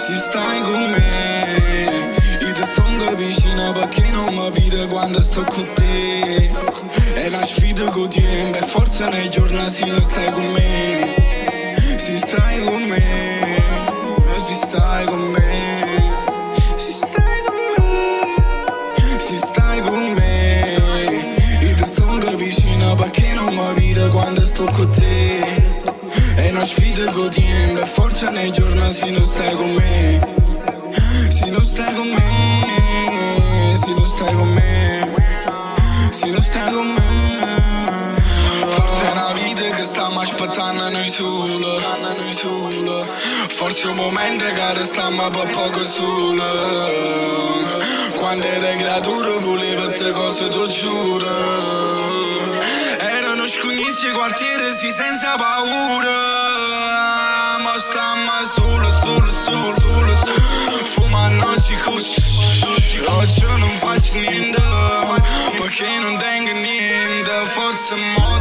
Se stai con me, io ti sto vicino perché non mi vede quando sto con te. È una sfida quotidiana, per forza nei giorni se non stai con me. Se stai con me, se stai con me, se stai con me, se stai con me, io ti sto vicino perché non mi vede quando sto con te. È una sfida quotidiana, per forza nei giorni se non stai con me. Se non stai con me, se non stai con me, se non stai con me. Forse è una vita che stiamo aspettando noi solo. Forse è un momento che stiamo per poco solo. Quando eri creatura volevo te cose, ti giuro. Erano scognizzi quartieri sì senza paura. Ma stiamo solo. Fumando oggi così. Oggi non faccio niente perché non tengo niente. Forse mo